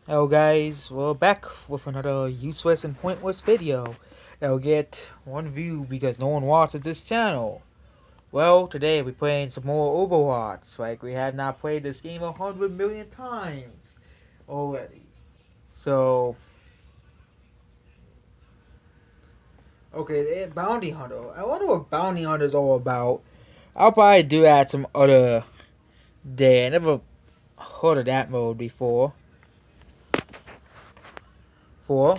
Hello guys, we're back with another useless and pointless video that'll get one view because no one watches this channel. Well, today we're playing some more Overwatch, like we have not played this game 100 million times already. So, okay, Bounty Hunter. I wonder what Bounty Hunter's all about. I'll probably do that some other day. I never heard of that mode before. For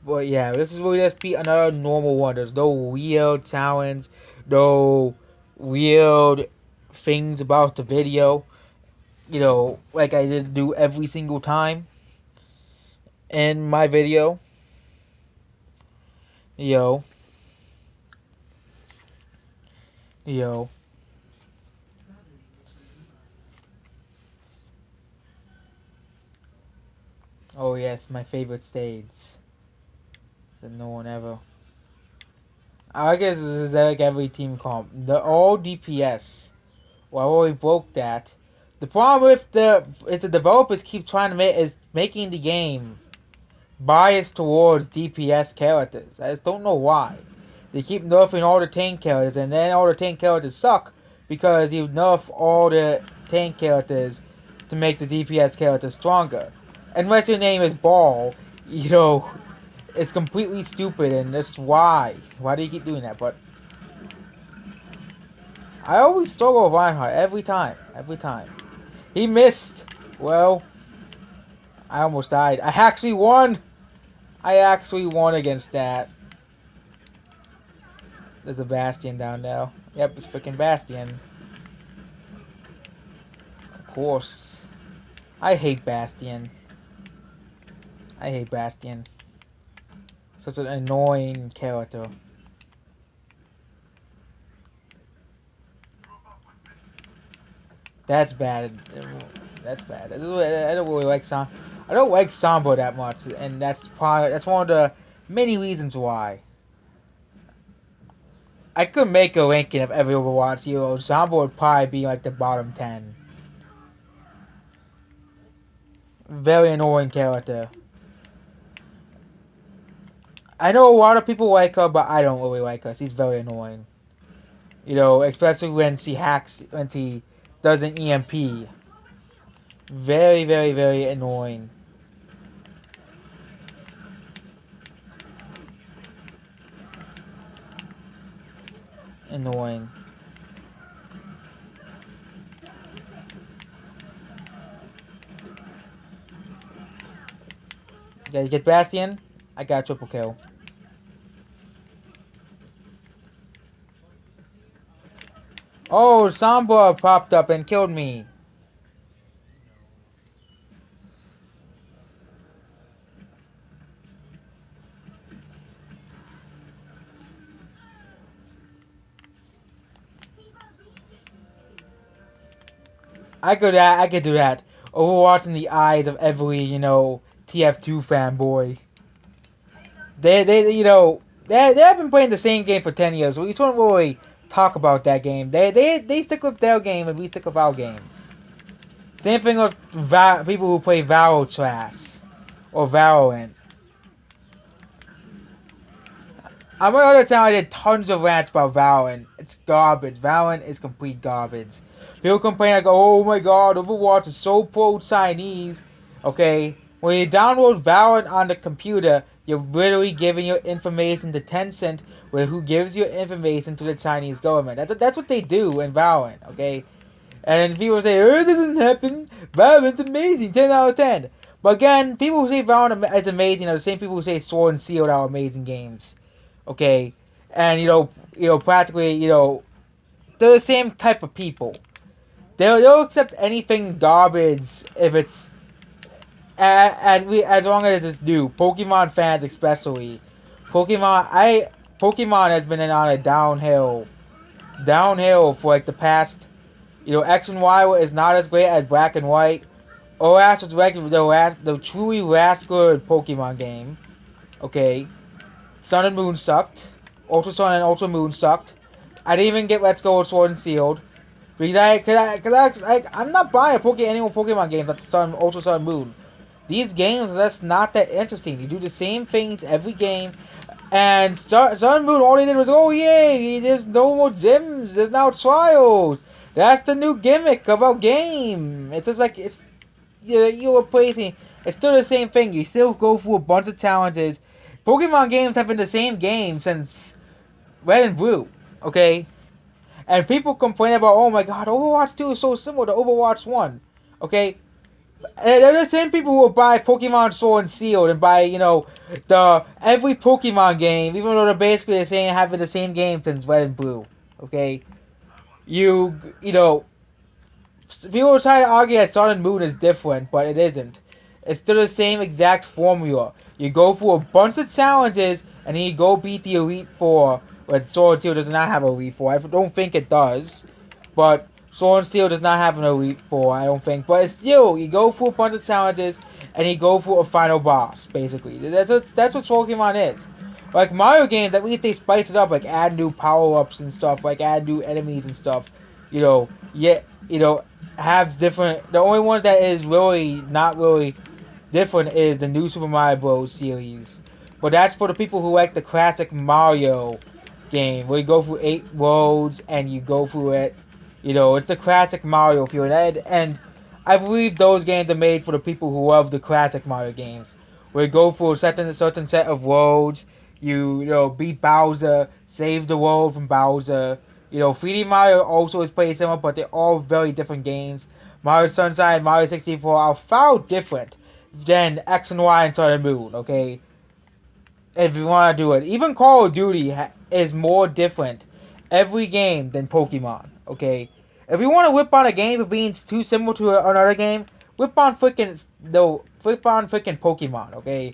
But yeah, this is really just be another normal one. There's no weird challenge, no weird things about the video. Like I did do every single time in my video. Yo, yo. Oh yes, my favorite stage. That no one ever. I guess this is like every team comp. They're all DPS. Well, I already broke that. The problem with the developers keep trying to making the game biased towards DPS characters. I just don't know why. They keep nerfing all the tank characters, and then all the tank characters suck because you nerf all the tank characters to make the DPS characters stronger. Unless your name is Ball, it's completely stupid, and that's why. Why do you keep doing that? But I always struggle with Reinhardt every time. Every time. He missed. Well, I almost died. I actually won! I actually won against that. There's a Bastion down there. Yep, it's freaking Bastion. Of course. I hate Bastion. I hate Bastion. Such an annoying character. That's bad. That's bad. I don't really like I don't like Samba that much, and that's one of the many reasons why. I could make a ranking of every Overwatch hero. Samba would probably be like the bottom 10. Very annoying character. I know a lot of people like her, but I don't really like her. She's very annoying. Especially when she does an EMP. Very, very, very annoying. Annoying. You get Bastion? I got a triple kill. Oh, Samba popped up and killed me. I could do that. Overwatch in the eyes of every, TF2 fanboy. They have been playing the same game for 10 years, so we shouldn't really talk about that game. They stick with their game and we stick with our games. Same thing with people who play Trash or Valorant. On my other channel, I did tons of rants about Valorant. It's garbage. Valorant is complete garbage. People complain like, oh my god, Overwatch is so pro-Chinese. Okay, when you download Valorant on the computer, you're literally giving your information to Tencent, who gives your information to the Chinese government. That's what they do in Valorant, okay? And people say, oh, it doesn't happen. Valorant's amazing, 10 out of 10. But again, people who say Valorant is amazing are the same people who say Sword and Shield are amazing games. Okay? And, practically, they're the same type of people. They'll accept anything garbage if it's as long as it's new. Pokemon fans especially. Pokemon has been on a downhill for like the past. X and Y is not as great as Black and White. OS was the truly last good Pokemon game. Okay, Sun and Moon sucked. Ultra Sun and Ultra Moon sucked. I didn't even get Let's Go with Sword and Shield. Because I'm not buying any more Pokemon games like Ultra Sun and Moon. These games, that's not that interesting. You do the same things every game. And Sun and Moon, all they did was, oh yay, there's no more gyms, there's now trials. That's the new gimmick of our game. It's just like, it's, you're replacing, it's still the same thing. You still go through a bunch of challenges. Pokemon games have been the same game since Red and Blue, okay? And people complain about, oh my god, Overwatch 2 is so similar to Overwatch 1, okay? And they're the same people who will buy Pokemon Sword and Shield and buy, the every Pokemon game, even though they're basically the same, having the same game since Red and Blue. Okay, you know, people try to argue that Sun and Moon is different, but it isn't. It's still the same exact formula. You go through a bunch of challenges and then you go beat the Elite Four. But Sword and Steel does not have an Elite Four. I don't think it does, but Sword and Steel does not have an Elite Four, I don't think. But it's still, you go through a bunch of challenges, and you go through a final boss, basically. That's what Pokemon is. Like Mario games, at least they spice it up, like add new power-ups and stuff, like add new enemies and stuff. Have different... The only one that is really, not really different is the new Super Mario Bros. Series. But that's for the people who like the classic Mario game, where you go through 8 worlds, and you go through it. It's the classic Mario feel, and I believe those games are made for the people who love the classic Mario games, where you go through a certain set of worlds, beat Bowser, save the world from Bowser. 3D Mario also is pretty similar, but they're all very different games. Mario Sunshine and Mario 64 are far different than X and Y and Sun and Moon, okay? If you want to do it. Even Call of Duty is more different every game than Pokemon, okay? If you want to whip on a game for being too similar to another game, whip on freaking Pokemon, okay?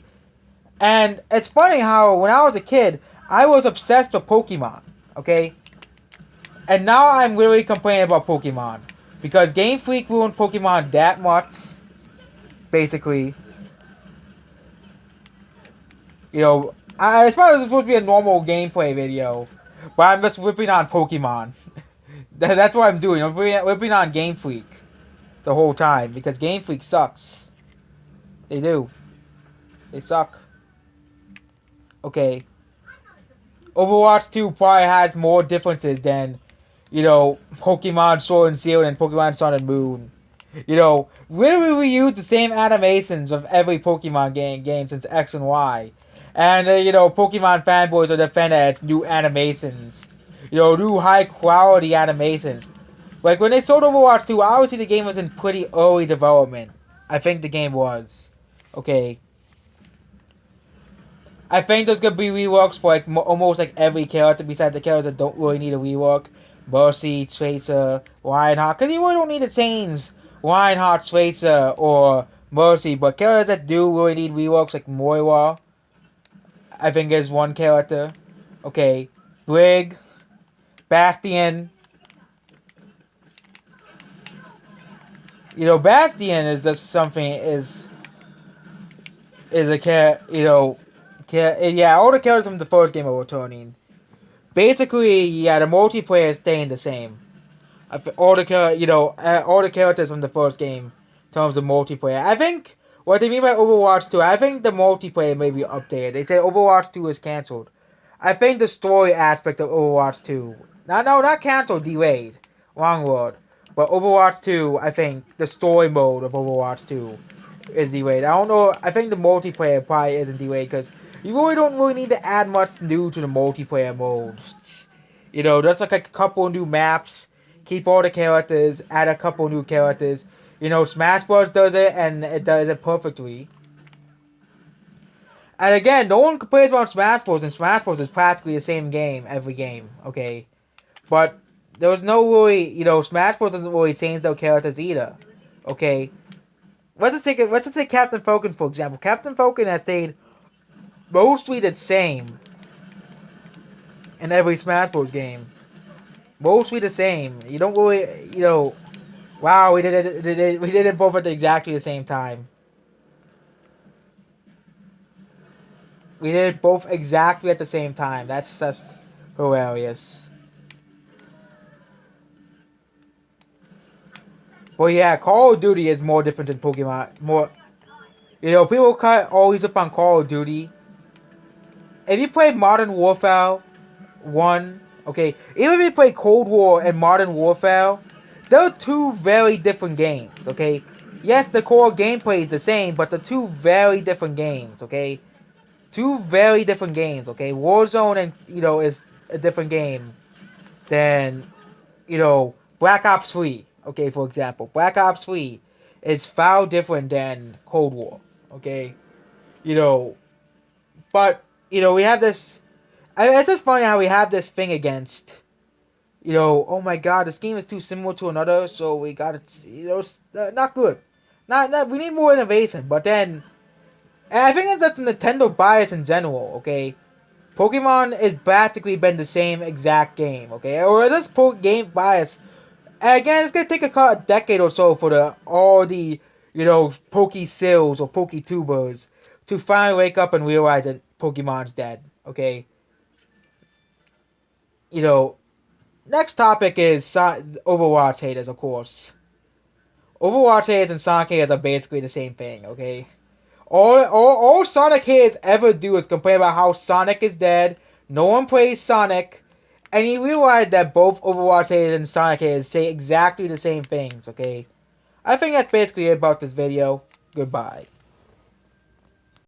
And it's funny how when I was a kid, I was obsessed with Pokemon, okay? And now I'm really complaining about Pokemon. Because Game Freak ruined Pokemon that much, basically. It's probably supposed to be a normal gameplay video, but I'm just whipping on Pokemon. That's what I'm doing. I'm whipping on Game Freak the whole time, because Game Freak sucks. They do. They suck. Okay. Overwatch 2 probably has more differences than, Pokemon Sword and Shield and Pokemon Sun and Moon. Really we use the same animations of every Pokemon game since X and Y. And, Pokemon fanboys are defending its new animations. New high quality animations. Like, when they sold Overwatch 2, obviously the game was in pretty early development. I think the game was. Okay. I think there's gonna be reworks for, like, almost, like, every character besides the characters that don't really need a rework. Mercy, Tracer, Lionheart. Because you really don't need to change Lionheart, Tracer, or Mercy. But characters that do really need reworks, like Moira, I think is one character. Okay. Brig. Bastion. Bastion is just something, is a yeah, all the characters from the first game are returning. Basically, yeah, the multiplayer is staying the same. All the characters from the first game in terms of multiplayer. I think what they mean by Overwatch 2, I think the multiplayer may be updated. They say Overwatch 2 is cancelled. I think the story aspect of Overwatch 2, not cancelled, delayed. Wrong word. But Overwatch 2, I think the story mode of Overwatch 2 is delayed. I don't know. I think the multiplayer probably isn't delayed because you don't really need to add much new to the multiplayer mode. Just like a couple new maps, keep all the characters, add a couple new characters. Smash Bros. Does it, and it does it perfectly. And again, no one complains about Smash Bros. And Smash Bros. Is practically the same game every game, okay? But there was no really, Smash Bros. Doesn't really change their characters either, okay? Let's just say Captain Falcon, for example. Captain Falcon has stayed mostly the same in every Smash Bros. Game. Mostly the same. You don't really, wow, we did it both at exactly the same time. We did it both exactly at the same time. That's just hilarious. But yeah, Call of Duty is more different than Pokemon. You know, people cut always up on Call of Duty. If you play Modern Warfare 1, okay, even if you play Cold War and Modern Warfare, they're two very different games, okay? Yes, the core gameplay is the same, but they're two very different games, okay? Two very different games, okay? Warzone and, is a different game than, Black Ops 3, okay, for example. Black Ops 3 is far different than Cold War, okay? You know, but, we have this... It's just funny how we have this thing against, oh my god, this game is too similar to another, so we got it, not good. We need more innovation, but then... And I think it's just Nintendo bias in general, okay? Pokemon has practically been the same exact game, okay? Or this game bias. And again, it's gonna take a decade or so for all the Poke Sills or Poke Tubers to finally wake up and realize that Pokemon's dead, okay? Next topic is Overwatch haters, of course. Overwatch haters and Sonic haters are basically the same thing, okay? All Sonic haters ever do is complain about how Sonic is dead, no one plays Sonic, and you realize that both Overwatch haters and Sonic haters say exactly the same things, okay? I think that's basically it about this video. Goodbye.